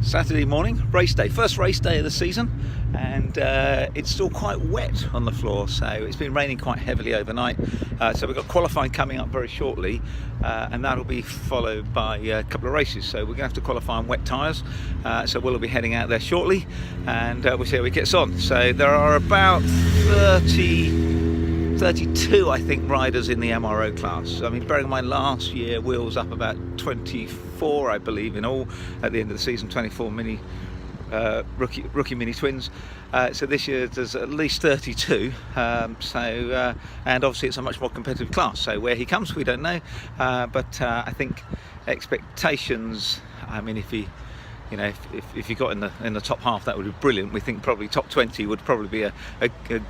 Saturday morning, race day, first race day of the season, and it's still quite wet on the floor, so it's been raining quite heavily overnight, so we've got qualifying coming up very shortly, and that'll be followed by a couple of races, so we're going to have to qualify on wet tyres, so we'll be heading out there shortly, and we'll see how it gets on. So there are about 32 I think riders in the MRO class. I mean, bearing in mind last year Will was up about 24 I believe in all at the end of the season, 24 mini rookie mini twins, so this year there's at least 32, and obviously it's a much more competitive class, so where he comes we don't know, but I think expectations, I mean, if he if got in the top half, that would be brilliant. We think probably top 20 would probably be a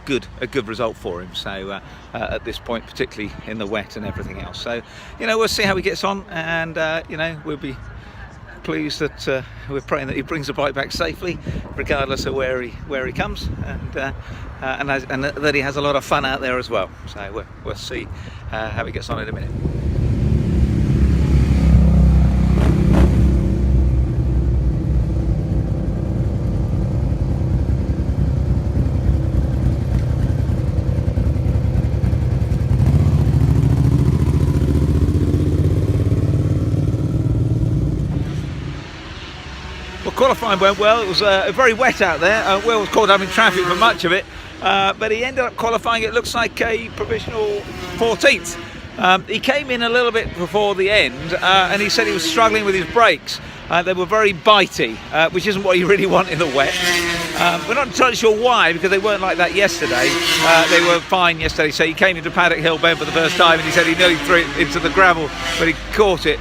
good result for him. So at this point, particularly in the wet and everything else. So we'll see how he gets on, and we'll be pleased that we're praying that he brings the bike back safely, regardless of where he comes, and that he has a lot of fun out there as well. So we'll see how he gets on in a minute. Qualifying went well. It was very wet out there. Will was caught up in traffic for much of it, but he ended up qualifying, it looks like, a provisional 14th. He came in a little bit before the end, and he said he was struggling with his brakes. They were very bitey, which isn't what you really want in the wet. We're not entirely sure why, because they weren't like that yesterday. They were fine yesterday. So he came into Paddock Hill Bend for the first time, and he said he nearly threw it into the gravel, but he caught it.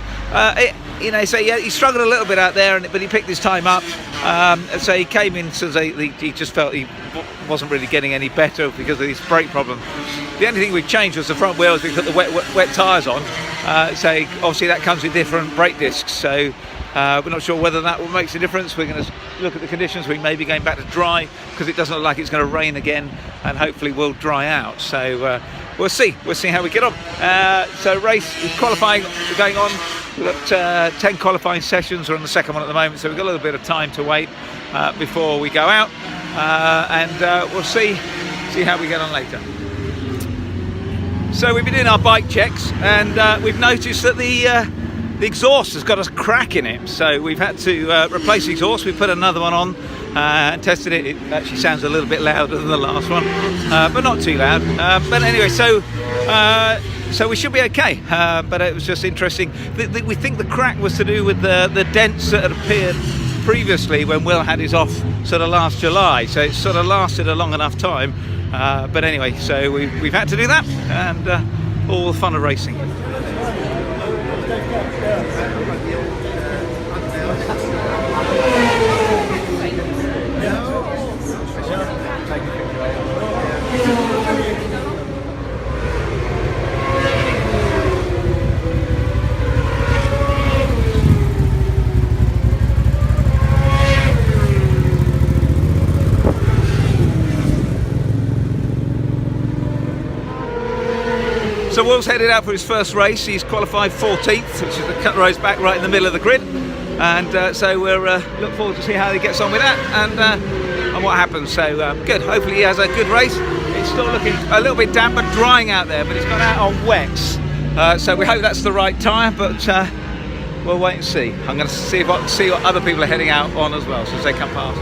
So he struggled a little bit out there, but he picked his time up. So he came in, so he just felt he wasn't really getting any better because of his brake problem. The only thing we changed was the front wheels. We put the wet tyres on. So obviously that comes with different brake discs. So we're not sure whether that will make a difference. We're going to look at the conditions. We may be going back to dry because it doesn't look like it's going to rain again, and hopefully will dry out. So we'll see. We'll see how we get on. So race qualifying going on. We've got 10 qualifying sessions. We're on the second one at the moment, so we've got a little bit of time to wait before we go out, and we'll see how we get on later. So we've been doing our bike checks, and we've noticed that the exhaust has got a crack in it, so we've had to replace the exhaust. We put another one on and tested it. It actually sounds a little bit louder than the last one, but not too loud. But anyway, so we should be okay, but it was just interesting. We think the crack was to do with the dents that had appeared previously when Will had his off sort of last July, so it sort of lasted a long enough time, but anyway, so we've had to do that, and all the fun of racing. So Will's headed out for his first race. He's qualified 14th, which is a couple of rows back right in the middle of the grid. And so we'll look forward to see how he gets on with that and what happens. So good. Hopefully he has a good race. It's still looking a little bit damp and drying out there, but he's gone out on wets. So we hope that's the right tyre, but we'll wait and see. I'm going to see if I can see what other people are heading out on as well, so as they come past.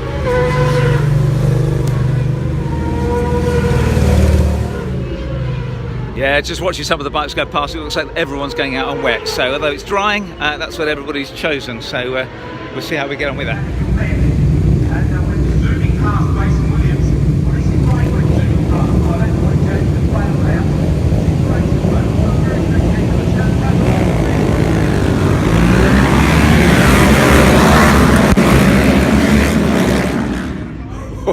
Yeah, just watching some of the bikes go past, it looks like everyone's going out on wet. So although it's drying, that's what everybody's chosen. So we'll see how we get on with that.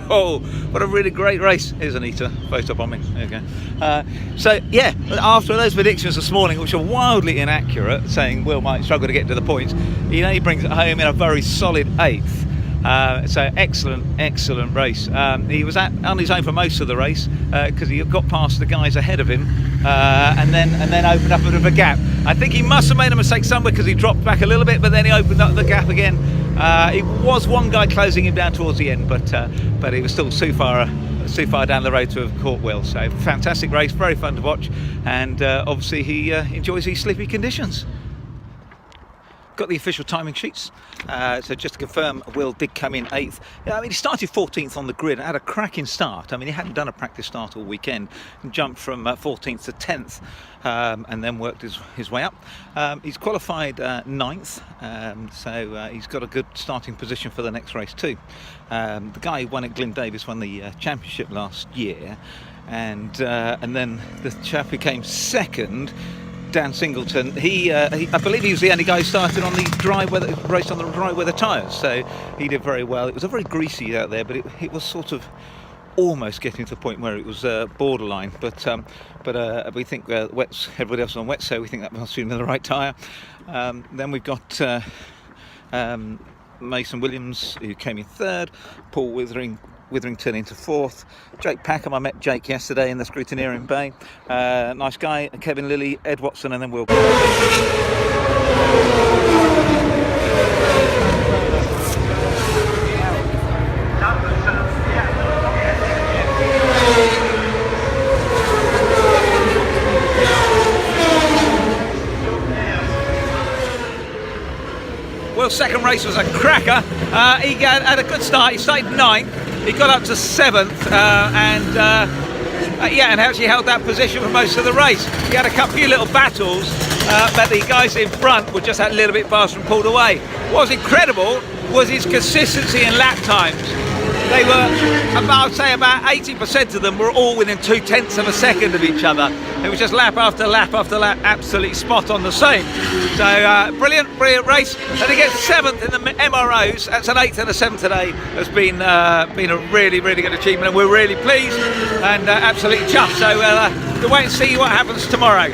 Whoa, what a really great race. Here's Anita, photo up on me. There you go. So yeah, after those predictions this morning, which are wildly inaccurate, saying Will might struggle to get to the points, he brings it home in a very solid 8th. So excellent race. He was on his own for most of the race because he got past the guys ahead of him and then opened up a bit of a gap. I think he must have made a mistake somewhere because he dropped back a little bit, but then he opened up the gap again It was one guy closing him down towards the end, but he was still too far down the road to have caught Will. So fantastic race, very fun to watch, and obviously he enjoys these slippy conditions. Got the official timing sheets, so just to confirm, Will did come in 8th. I mean, he started 14th on the grid, had a cracking start. I mean, he hadn't done a practice start all weekend, and jumped from 14th to 10th, and then worked his way up. He's qualified 9th, so he's got a good starting position for the next race too. The guy who won at Glyn Davis won the championship last year, and then the chap who came second, Dan Singleton, I believe he was the only guy who started on the raced on the dry weather tyres, so he did very well. It was a very greasy out there, but it was sort of almost getting to the point where it was borderline. But we think wets. Everybody else was on wet, so we think that must have been the right tyre. Then we've got Mason Williams, who came in 3rd, Paul Witherington into 4th, Jake Packham. I met Jake yesterday in the Scrutineering Bay. Nice guy. Kevin Lilly, Ed Watson, and then Will. Will's second race was a cracker. He had a good start. He started 9th. He got up to 7th and actually held that position for most of the race. He had a few little battles, but the guys in front were just that little bit faster and pulled away. What was incredible was his consistency in lap times. They were, I would say about 80% of them were all within 0.2 of a second of each other. It was just lap after lap after lap, absolutely spot on the same. So brilliant race. And he gets 7th in the MROs. That's an 8th and a 7th today. Has been a really, really good achievement, and we're really pleased and absolutely chuffed. So we'll wait and see what happens tomorrow.